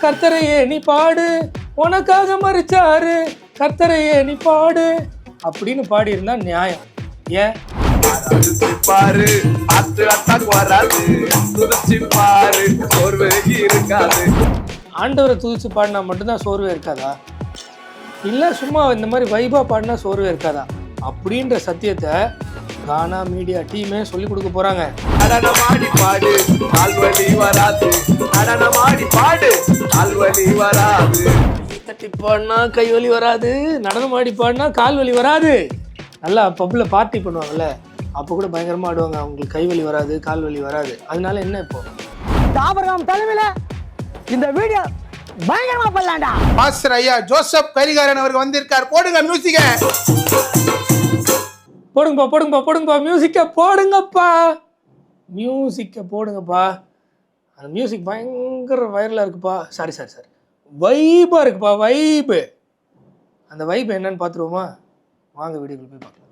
கர்த்தரையே நீ பாடு, உனக்காக மறிச்சாரு, கர்த்தரையே நீ பாடு அப்படின்னு பாடியிருந்தா நியாயம். ஏன் பாரு வராது, பாரு சோர்வே இருக்காது. ஆண்டவரை துதிச்சு பாடினா மட்டும்தான் சோர்வே இருக்காதா? இல்லை சும்மா இந்த மாதிரி வைபா பாடினா சோர்வே இருக்காதா? அப்படின்ற சத்தியத்தை கானா மீடியா டீமே சொல்லி கொடுக்க போறாங்க. நடனமாடி பாடு கால்வலி வராது, நடனமாடி பாடு கால்வலி வராது. தட்டி பாடினா கைவலி வராது, நடனம் ஆடி பாடினா கால் வலி வராது. நல்லா பப்ல பார்ட்டி பண்ணுவாங்கல்ல, அப்போ கூட பயங்கரமா ஆடுவாங்க, அவங்களுக்கு கைவலி வராது கால் வலி வராது. அதனால என்ன இப்போ தாபரகம் தலைமையில இந்த வீடியோ பயங்கரமா பண்ணலாம்டா. மாஸ்டர் ஐயா ஜோசப் கரிகாரன் அவர்கள் வந்திருக்கார். போடுங்க மியூசிக்க. போடுங்கப்பா போடுங்கப்பா போடுங்கப்பா மியூசிக்கை போடுங்கப்பா, மியூசிக்கை போடுங்கப்பா. அந்த மியூசிக் பயங்கர வைரலாக இருக்குப்பா. சாரி வைபாக இருக்குப்பா, வைப்பு. அந்த வைப்பு என்னன்னு பார்த்துருவோமா? வாங்க வீடியோக்குள்ள போய் பார்க்கலாம்.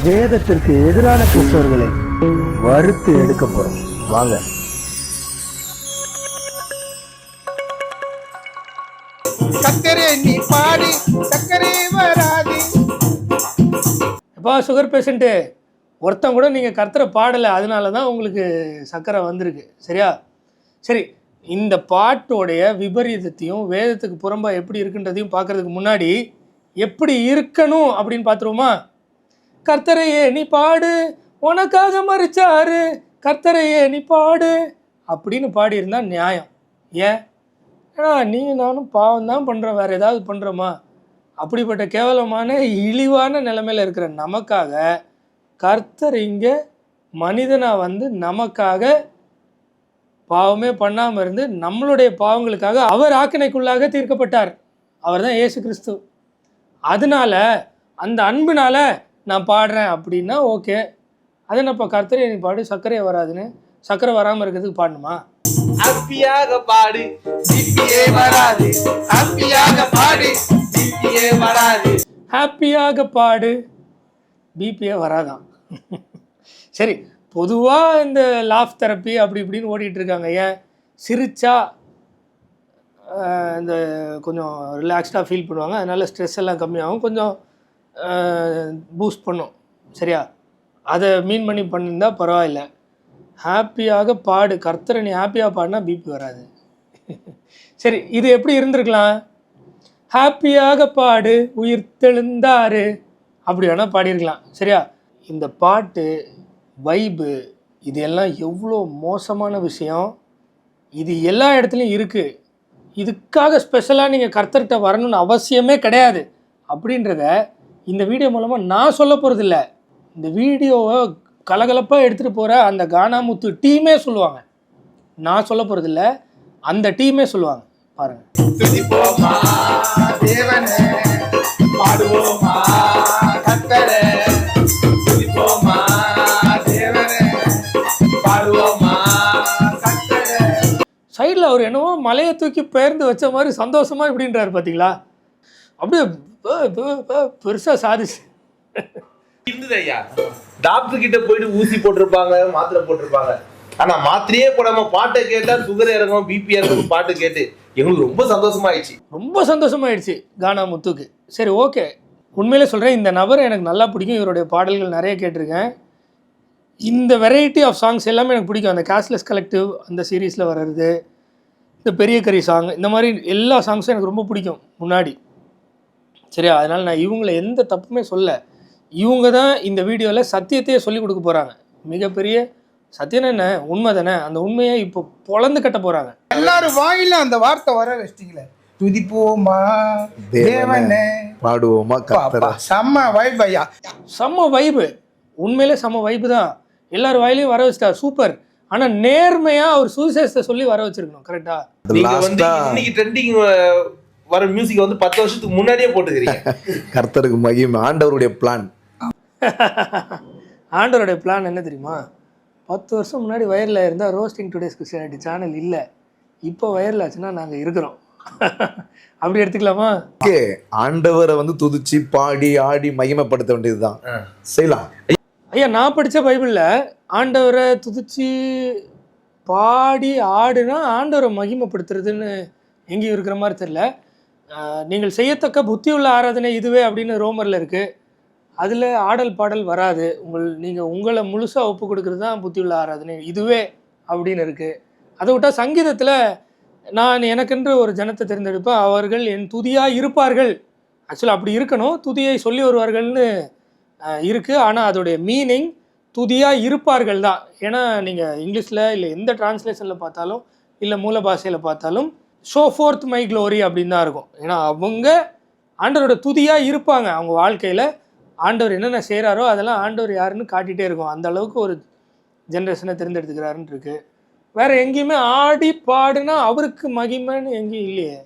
வேதத்திற்கு எதிரான கிறிஸ்தவர்களை வறுத்து எடுக்க போறோம், வாங்க. கர்த்தரே நீ பாடி சக்கரே வராது. எப்பா சுகர் பேஷண்ட்டு, ஒருத்தன் கூட நீங்கள் கர்த்தரை பாடலை, அதனால தான் உங்களுக்கு சர்க்கரை வந்திருக்கு. சரியா? சரி, இந்த பாட்டோடைய விபரீதத்தையும் வேதத்துக்கு புறம்பாக எப்படி இருக்குன்றதையும் பார்க்குறதுக்கு முன்னாடி எப்படி இருக்கணும் அப்படின்னு பார்த்துருவோமா? கர்த்தரையே நீ பாடு, உனக்காக மறிச்சாரு, கர்த்தரையே நீ பாடு அப்படின்னு பாடியிருந்தா நியாயம். ஏன்? ஏன்னா நீங்கள் நானும் பாவம் தான் பண்ணுறோம், வேறு ஏதாவது பண்ணுறோமா? அப்படிப்பட்ட கேவலமான இழிவான நிலைமையில் இருக்கிற நமக்காக கர்த்தர் இங்கே மனிதனாக வந்து நமக்காக பாவமே பண்ணாமல் இருந்து நம்மளுடைய பாவங்களுக்காக அவர் ஆக்கினைக்குள்ளாக தீர்க்கப்பட்டார். அவர் தான் இயேசு கிறிஸ்து. அதனால அந்த அன்புனால நான் பாடுறேன் அப்படின்னா ஓகே. அது என்னப்பா கர்த்தரை நீ பாடு சர்க்கரையே வராதுன்னு, சர்க்கரை வராமல் இருக்கிறதுக்கு பாடணுமா? ஹாப்பியாக பாடு பிபியே வராது, ஹாப்பியாக பாடு பிபியே வராது. ஹாப்பியாக பாடு பிபிஏ வராதான். சரி, பொதுவாக இந்த லாஃப் தெரப்பி அப்படி இப்படின்னு ஓடிட்டு இருக்காங்க. ஏன்? சிரிச்சா இந்த கொஞ்சம் ரிலாக்ஸ்டாக ஃபீல் பண்ணுவாங்க, அதனால ஸ்ட்ரெஸ் எல்லாம் கம்மியாகும், கொஞ்சம் பூஸ்ட் பண்ணும். சரியா? அதை மீன் பண்ணி பண்ணியிருந்தா பரவாயில்ல. ஹாப்பியாக பாடு, கர்த்தரை நீ ஹாப்பியாக பாடினா பிபி வராது. சரி, இது எப்படி இருந்திருக்கலாம்? ஹாப்பியாக பாடு உயிர் தெழுந்தாரு அப்படி வேணால் பாடியிருக்கலாம். சரியா? இந்த பாட்டு வைபு இது எல்லாம் எவ்வளோ மோசமான விஷயம். இது எல்லா இடத்துலையும் இருக்குது. இதுக்காக ஸ்பெஷலாக நீங்கள் கர்த்தர்கிட்ட வரணும்னு அவசியமே கிடையாது அப்படின்றத இந்த வீடியோ மூலமாக நான் சொல்ல போகிறதில்ல. இந்த வீடியோவை கலகலப்பாக எடுத்துகிட்டு போகிற அந்த கானாமுத்து டீமே சொல்லுவாங்க. நான் சொல்ல போகிறதில்ல, அந்த டீமே சொல்லுவாங்க. பாருங்கள். துதிப்போமா தேவனே, பாடுவோமா கர்த்தரே, துதிப்போமா தேவனே, பாடுவோமா கர்த்தரே. சைடில் அவர் என்னவோ மலையை தூக்கி பெயர்ந்து வச்ச மாதிரி சந்தோஷமாக இப்படின்றாரு பார்த்தீங்களா? அப்படியே பெருசாக சாதிச்சு இருந்தது ஐயா. டாக்டர் கிட்ட போயிட்டு ஊசி போட்டிருப்பாங்க, மாத்திரை போட்டிருப்பாங்க. ஆனா மாத்திரையே போடாம பாட்டை கேட்டா சுகர் இறங்கும், பிபி இறங்கும். பாட்டு கேட்டு எங்களுக்கு ரொம்ப சந்தோஷமாயிடுச்சு, ரொம்ப சந்தோஷமாயிடுச்சு கானாமுத்துக்கு. சரி ஓகே, உண்மையிலே சொல்கிறேன், இந்த நபரை எனக்கு நல்லா பிடிக்கும். இவருடைய பாடல்கள் நிறைய கேட்டிருக்கேன். இந்த வெரைட்டி ஆஃப் சாங்ஸ் எல்லாமே எனக்கு பிடிக்கும். அந்த காஸ்ட்லெஸ் கலெக்டிவ் அந்த சீரீஸில் வர்றது, இந்த பெரிய கறி சாங், இந்த மாதிரி எல்லா சாங்ஸும் எனக்கு ரொம்ப பிடிக்கும் முன்னாடி. சரியா? அதனால் நான் இவங்களை எந்த தப்புமே சொல்ல. இவங்க தான் இந்த வீடியோவில் சத்தியத்தையே சொல்லிக் கொடுக்க போகிறாங்க. மிகப்பெரிய சத்தியம் என்ன, உண்மை தானே, அந்த உண்மையை இப்போ பொழந்து கட்ட போகிறாங்க. எல்லாரும் வாயில அந்த வார்த்தை வர வச்சிட்டீங்களே, துதிப்போமா தேவனே, பாடுவோமா கர்த்தரே. செம்ம வைப் ஐயா, செம்ம வைபு. உண்மையிலே செம்ம வைப்பு தான். எல்லாரும் வாயிலையும் வர வச்சுட்டா, சூப்பர். ஆனால் நேர்மையாக அவர் சுவிசேஷத்தை சொல்லி வர வச்சிருக்கணும். கரெக்டா? நீங்க வந்து இன்னைக்கு ட்ரெண்டிங் வர மியூசிக் வந்து 10 வருஷத்துக்கு முன்னாடியே போட்டுக்கிறீங்க. கர்த்தருக்கு மகிமை. ஆண்டவருடைய பிளான். ஆண்டவருடைய பிளான் என்ன தெரியுமா? 10 வருஷம் முன்னாடி வயரில் இருந்தால் ரோஸ்டிங் டுடேஸ் கிறிஸ்டியானிட்டி சேனல் இல்லை, இப்போ வயரில் ஆச்சுன்னா நாங்கள் இருக்கிறோம். அப்படி எடுத்துக்கலாமா? ஓகே, ஆண்டவரை வந்து துதிச்சு பாடி ஆடி மகிமைப்படுத்த வேண்டியதுதான். செய்யலாம் ஐயா. நான் படித்த பைபிளில் ஆண்டவரை துதிச்சு பாடி ஆடுனா ஆண்டவரை மகிமைப்படுத்துறதுன்னு எங்கேயும் இருக்கிற மாதிரி தெரியல. நீங்கள் செய்யத்தக்க புத்தியுள்ள ஆராதனை இதுவே அப்படின்னு ரோமரில் இருக்குது. அதில் ஆடல் பாடல் வராது. நீங்கள் உங்களை முழுசாக ஒப்பு கொடுக்குறது தான் புத்தியுள்ள ஆராதனை இதுவே அப்படின்னு இருக்குது. அதை விட்டால் சங்கீதத்தில் நான் எனக்கென்று ஒரு ஜனத்தை தேர்ந்தெடுப்பேன், அவர்கள் என் துதியாக இருப்பார்கள். ஆக்சுவலாக அப்படி இருக்கணும், துதியை சொல்லி வருவார்கள்னு இருக்குது. ஆனால் அதோடைய மீனிங் துதியாக இருப்பார்கள் தான். ஏன்னா நீங்கள் இங்கிலீஷில் இல்லை எந்த டிரான்ஸ்லேஷனில் பார்த்தாலும் இல்லை மூல பாஷையில் பார்த்தாலும் ஷோ ஃபோர்த் மை க்ளோரி அப்படின்னு தான் இருக்கும். ஏன்னா அவங்க ஆண்டவரோட துதியாக இருப்பாங்க. அவங்க வாழ்க்கையில் ஆண்டவர் என்னென்ன செய்கிறாரோ அதெல்லாம் ஆண்டவர் யாருன்னு காட்டிகிட்டே இருக்கும். அந்த அளவுக்கு ஒரு ஜென்ரேஷனை தேர்ந்தெடுத்துக்கிறாருன்னு இருக்குது. வேறு எங்கேயுமே ஆடி பாடுனா அவருக்கு மகிமைன்னு எங்கேயும் இல்லையே.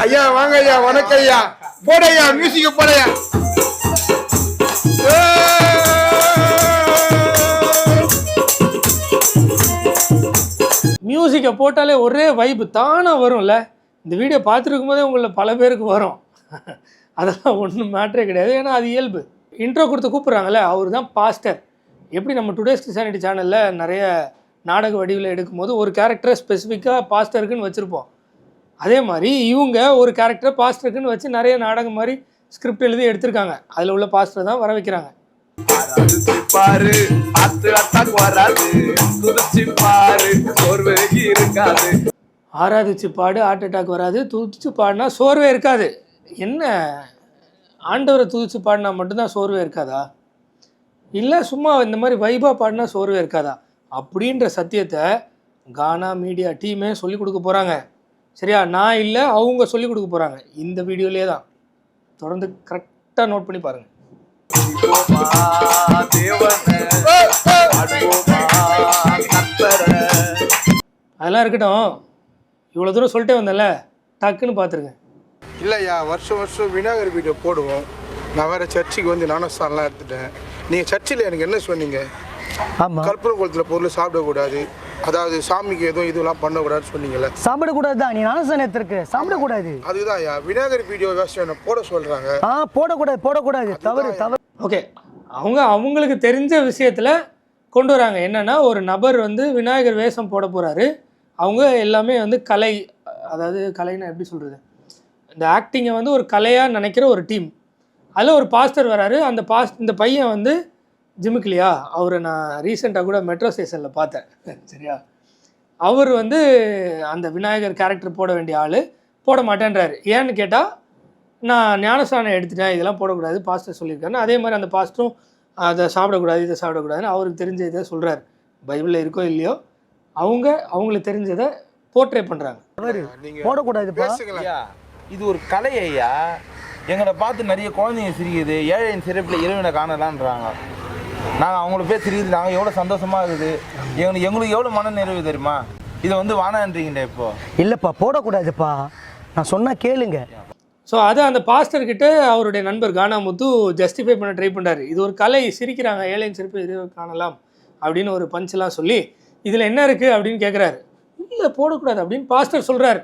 ஐயா வாங்க ஐயா, வணக்கம் ஐயா, போடையா மியூசிக்க போடையா. மியூசிக்கை போட்டாலே ஒரே வைப்பு தானாக வரும்ல. இந்த வீடியோ பார்த்துருக்கும் போதே உங்களில் பல பேருக்கு வரும். அதெல்லாம் ஒன்றும் மேட்ரே கிடையாது. ஏன்னா அது இயல்பு. இன்ட்ரோ கொடுத்து கூப்பிட்றாங்கல்ல, அவர் தான் பாஸ்டர். எப்படி நம்ம டுடேஸ் கிறிஸ்டியானிட்டி சேனலில் நிறைய நாடக வடிவில் எடுக்கும்போது ஒரு கேரக்டரை ஸ்பெசிஃபிக்காக பாஸ்டருக்குன்னு வச்சுருப்போம், அதே மாதிரி இவங்க ஒரு கேரக்டரை பாஸ்டருக்குன்னு வச்சு நிறைய நாடகம் மாதிரி ஸ்கிரிப்ட் எழுதி எடுத்திருக்காங்க. அதில் உள்ள பாஸ்டரை தான் வர வைக்கிறாங்க. ஆராதிச்சு பாடு, ஹார்ட் அட்டாக் வராது. துதிச்சு பாடினா சோர்வே இருக்காது. என்ன ஆண்டவரை துதிச்சு பாடினா மட்டும்தான் சோர்வே இருக்காதா? இல்லை சும்மா இந்த மாதிரி வைபாக பாடினா சோர்வே இருக்காதா? அப்படின்ற சத்தியத்தை கானா மீடியா டீமே சொல்லிக் கொடுக்க போகிறாங்க. சரியா? நான் இல்லை, அவங்க சொல்லிக் கொடுக்க போகிறாங்க இந்த வீடியோலே தான். தொடர்ந்து கரெக்டாக நோட் பண்ணி பாருங்கள். அதெல்லாம் இருக்கட்டும், இவ்வளோ தூரம் சொல்லிட்டே வந்தேன்ல, டக்குன்னு பார்த்துருங்க. இல்லையா, வருஷம் வருஷம் விநாயகர் வீடியோ போடுவோம். நான் வேறு சர்ச்சுக்கு வந்து ஞானஸ்தானம்லாம் எடுத்துட்டேன். நீங்கள் சர்ச்சில் எனக்கு என்ன சொன்னீங்க? ஆமாம், கற்பூர குளத்தில் பொருள் சாப்பிடக்கூடாது, அதாவது சாமிக்கு எதுவும் இதெல்லாம் பண்ணக்கூடாதுன்னு சொன்னீங்கல்ல. சாப்பிடக்கூடாது தான். நீ ஞானஸ்தானத்திற்கு சாப்பிடக்கூடாது. அதுதான் ஐயா, விநாயகர் வீடியோ வேஷம் போட சொல்கிறாங்க. போடக்கூடாது, தவறு. ஓகே, அவங்களுக்கு தெரிஞ்ச விஷயத்தில் கொண்டு வராங்க. என்னென்னா, ஒரு நபர் வந்து விநாயகர் வேஷம் போட போகிறாரு. அவங்க எல்லாமே வந்து கலை, அதாவது கலைன்னா எப்படி சொல்கிறது, இந்த ஆக்டிங்கை வந்து ஒரு கலையாக நினைக்கிற ஒரு டீம். அதில் ஒரு பாஸ்டர் வராரு. இந்த பையன் வந்து ஜிமுக்கிலியா, அவரை நான் ரீசெண்டாக கூட மெட்ரோ ஸ்டேஷனில் பார்த்தேன். சரியா? அவர் வந்து அந்த விநாயகர் கேரக்டர் போட வேண்டிய ஆள் போட மாட்டேன்றாரு. ஏன்னு கேட்டால், நான் ஞானஸ்தானம் எடுத்துட்டேன், இதெல்லாம் போடக்கூடாது பாஸ்டர் சொல்லியிருக்காருன்னு. அதே மாதிரி அந்த பாஸ்டரும் அதை சாப்பிடக்கூடாது, இதை சாப்பிடக்கூடாதுன்னு அவருக்கு தெரிஞ்ச இதை சொல்கிறார். பைபிளில் இருக்கோ இல்லையோ, அவங்களுக்கு தெரிஞ்சதை போர்ட்ரே பண்ணுறாங்க. போடக்கூடாது. இது ஒரு கலை ஐயா. எங்களை பார்த்து நிறைய குழந்தைங்க சிரிக்குது, ஏழையின் சிறப்பில் இறைவனை காணலான்றாங்க. நாங்கள் அவங்கள போய் சிரிக்குது, நாங்கள் எவ்வளோ சந்தோஷமாக இருக்குது. எங்களுக்கு எவ்வளோ மன நிறைவு தெரியுமா? இதை வந்து வானான்றீங்கடா இப்போ. இல்லைப்பா, போடக்கூடாதுப்பா, நான் சொன்னால் கேளுங்க. ஸோ அதை அந்த பாஸ்டர்கிட்ட அவருடைய நண்பர் கானாமுத்து ஜஸ்டிஃபை பண்ண ட்ரை பண்ணுறாரு. இது ஒரு கலை, சிரிக்கிறாங்க, ஏழையின் சிறப்பு இறைவனை காணலாம் அப்படின்னு ஒரு பஞ்செலாம் சொல்லி, இதில் என்ன இருக்குது அப்படின்னு கேட்குறாரு. இல்லை போடக்கூடாது அப்படின்னு பாஸ்டர் சொல்கிறாரு.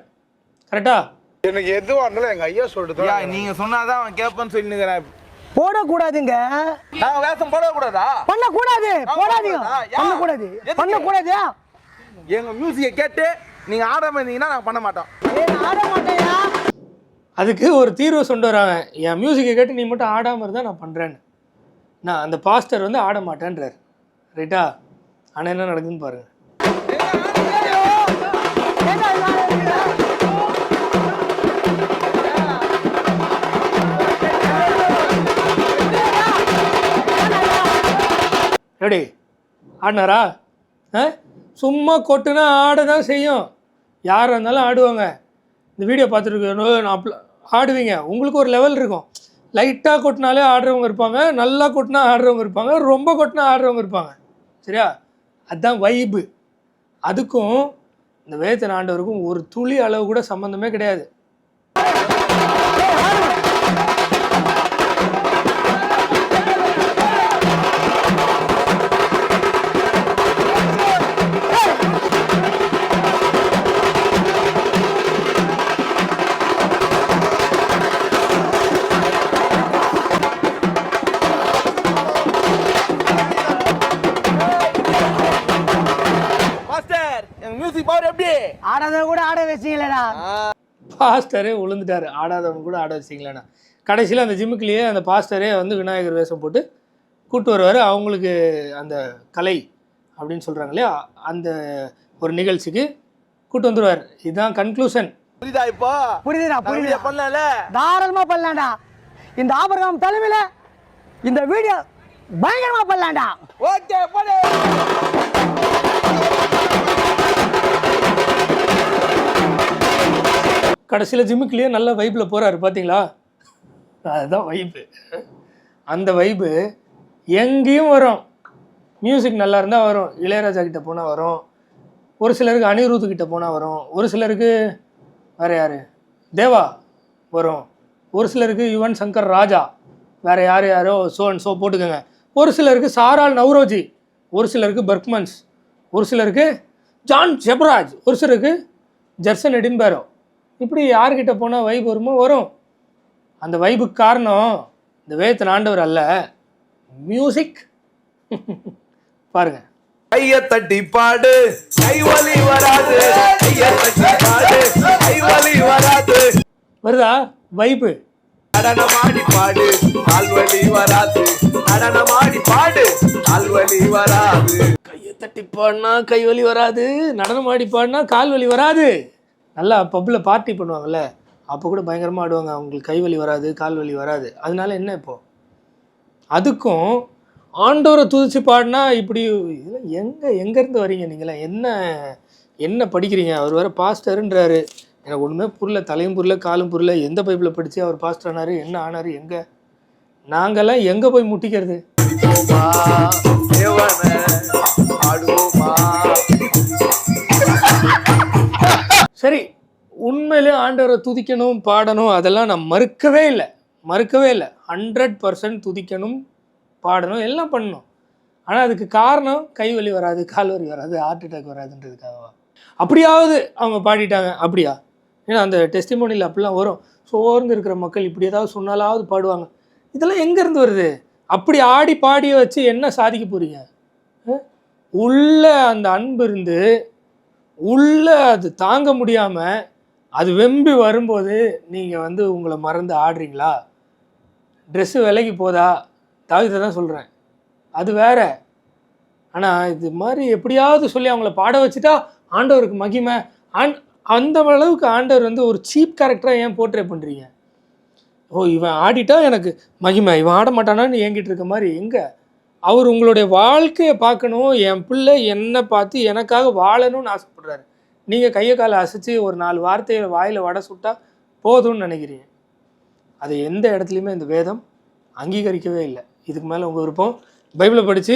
கரெக்டா? எனக்கு எதுவாக இருந்தாலும் எங்கள் ஐயா சொல்லிட்டு நீங்கள் சொன்னாதான் அவன் கேட்பான்னு சொல்லினுக்கிறேன். போடக்கூடாதுங்க. நாங்க வேஷம் போடக்கூடாதா? பண்ணக்கூடாது. பண்ணக்கூடாது. எங்க மியூசிக்கை கேட்டு நீங்க ஆடாம இருந்தீங்கன்னா நாங்க பண்ண மாட்டோம். அதுக்கு ஒரு தீர்வு கொண்டு வராங்க. என் மியூசிக்கை கேட்டு நீ மட்டும் ஆடாமல் இருந்தால் நான் பண்ணுறேன்னு. நான் அந்த பாஸ்டர் வந்து ஆட மாட்டேன்றார். ரைட்டா? ஆனால் என்ன நடக்குதுன்னு பாருங்கள். எப்படி ஆடினாரா? சும்மா கொட்டுனா ஆட தான் செய்யும். யாராக இருந்தாலும் ஆடுவாங்க. இந்த வீடியோ பார்த்துட்டு ஆடுவீங்க. உங்களுக்கு ஒரு லெவல் இருக்கும். லைட்டாக கொட்டினாலே ஆடுறவங்க இருப்பாங்க, நல்லா கொட்டினா ஆடுறவங்க இருப்பாங்க, ரொம்ப கொட்டினா ஆடுறவங்க இருப்பாங்க. சரியா? அதுதான் வைப்பு. அதுக்கும் இந்த வேதத்தின் ஆண்டவருக்கும் ஒரு துளி அளவு கூட சம்மந்தமே கிடையாது. மாஸ்டர் ஆடாதவன் கூட ஆட வச்சீங்களேடா. பாஸ்டரே விழுந்துட்டாரு, ஆடாதவன் கூட ஆட வச்சிங்களேண்ணா. கடைசியில் அந்த ஜிம்முக்குள்ளேயே அந்த பாஸ்டரே வந்து விநாயகர் வேஷம் போட்டு கூட்டு வருவார். அவங்களுக்கு அந்த கலை அப்படின்னு சொல்கிறாங்க இல்லையா, அந்த ஒரு நிகழ்ச்சிக்கு கூட்டு வந்துடுவார். இதுதான் கன்க்ளூஷன். புரியுதா இப்போ? புரியுதுடா, புரியுது. பண்ணல தாராளமா பண்ணலாம்டா. இந்த ஆபரகாம் தலைமையில இந்த வீடியோ பயங்கரமா பண்ணலாம்டா. ஓகே போடு. கடைசியில் ஜிம்முக்குள்ளேயே நல்ல வைப்பில் போகிறாரு பார்த்தீங்களா, அதுதான் வைப்பு. அந்த வைப்பு எங்கேயும் வரும். மியூசிக் நல்லா இருந்தால் வரும், இளையராஜா கிட்ட போனால் வரும், ஒரு சிலருக்கு அனிருத் கிட்ட போனால் வரும், ஒரு சிலருக்கு வேறு யார் தேவா வரும், ஒரு சிலருக்கு யுவன் சங்கர் ராஜா, வேறு யாரோ ஸோ அண்ட் ஸோ போட்டுக்கோங்க, ஒரு சிலருக்கு சாரால் நவ்ரோஜி, ஒரு சிலருக்கு பர்க்மன்ஸ், ஒரு சிலருக்கு ஜான் ஜெப்ராஜ், ஒரு சிலருக்கு ஜெர்சன் எடின்பேரோ. இப்படி யார்கிட்ட போனால் வைப் வருமோ வரும். அந்த வைப்புக்கு காரணம் இந்த வேதத்தின் ஆண்டவர் அல்ல, மியூசிக். பாருங்க, கைய தட்டி பாடு கைவலி வராது, கைய தட்டி பாடு கைவலி வராது. வருதா வைப்பு? நடனமாடி பாடு கால்வலி வராது, நடனமாடி பாடு கால்வலி வராது. கையை தட்டி பாடினா கைவலி வராது, நடனம் ஆடி பாடினா கால் வலி வராது. நல்லா பப்பில் பார்ட்டி பண்ணுவாங்கள்ல, அப்போ கூட பயங்கரமாக ஆடுவாங்க, அவங்களுக்கு கைவலி வராது கால் வலி வராது. அதனால என்ன இப்போ அதுக்கும் ஆண்டோரை துதிச்சு பாடினா இப்படி இதெல்லாம் எங்கேருந்து வரீங்க நீங்களாம்? என்ன படிக்கிறீங்க? அவர் வேறு பாஸ்டருன்றாரு. எனக்கு ஒன்றுமே புரியல, தலையும் புரியல காலும் புரியல. எந்த பைப்பில் படித்து அவர் பாஸ்டர் ஆனார், என்ன ஆனார், எங்கே நாங்கள்லாம் எங்கே போய் முட்டிக்கிறது? சரி, உண்மையிலே ஆண்டவரை துதிக்கணும் பாடணும் அதெல்லாம் நான் மறுக்கவே இல்லை 100% துதிக்கணும் பாடணும் எல்லாம் பண்ணணும். ஆனால் அதுக்கு காரணம் கை வலி வராது கால் வலி வராது ஹார்ட் அட்டாக் வராதுன்றதுக்காகவா? அப்படியாவது அவங்க பாடிட்டாங்க அப்படியா? ஏன்னா அந்த டெஸ்டிமோனியில் அப்படிலாம் வரும், சோர்ந்து இருக்கிற மக்கள் இப்படி ஏதாவது சொன்னாலாவது பாடுவாங்க. இதெல்லாம் எங்கேருந்து வருது? அப்படி ஆடி பாடிய வச்சு என்ன சாதிக்க போகிறீங்க? உள்ள அந்த அன்பு இருந்து உள்ள அது தாங்க முடியாமல் அது வெம்பி வரும்போது நீங்கள் வந்து உங்களை மறந்து ஆடுறீங்களா? ட்ரெஸ்ஸு விலைக்கு போதா? தாவிதை தான் சொல்கிறேன், அது வேற. ஆனால் இது மாதிரி எப்படியாவது சொல்லி அவங்கள பாட வச்சுட்டா ஆண்டவருக்கு மகிமை. அந்த அளவுக்கு ஆண்டவர் வந்து ஒரு சீப் கேரக்டராக ஏன் போர்ட்ரே பண்ணுறீங்க? ஓ இவன் ஆடிட்டா எனக்கு மகிமை, இவன் ஆட மாட்டானான்னு ஏங்கிட்டு இருக்க மாதிரி. எங்கே அவர் உங்களுடைய வாழ்க்கையை பார்க்கணும், என் பிள்ளை என்னை பார்த்து எனக்காக வாழணும்னு ஆசைப்படுறாரு. நீங்கள் கையை காலை அசைச்சு ஒரு 4 வார்த்தையை வாயில் வடை சுட்டா போதும்னு நினைக்கிறீங்க. அது எந்த இடத்துலையுமே இந்த வேதம் அங்கீகரிக்கவே இல்லை. இதுக்கு மேலே உங்கள் விருப்பம். பைபிளை படித்து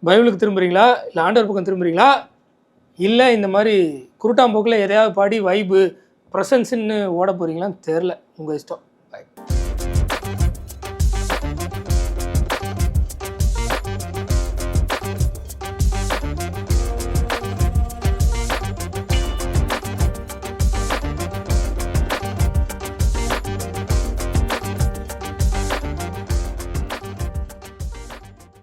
பைபிளுக்கு திரும்புகிறீங்களா, இல்லை ஆண்டவர் பக்கம் திரும்புகிறீங்களா, இல்லை இந்த மாதிரி குருட்டாம்போக்கில் எதையாவது பாடி வைபு ப்ரெசன்ஸுன்னு ஓட போகிறீங்களான்னு தெரில, உங்கள் இஷ்டம்.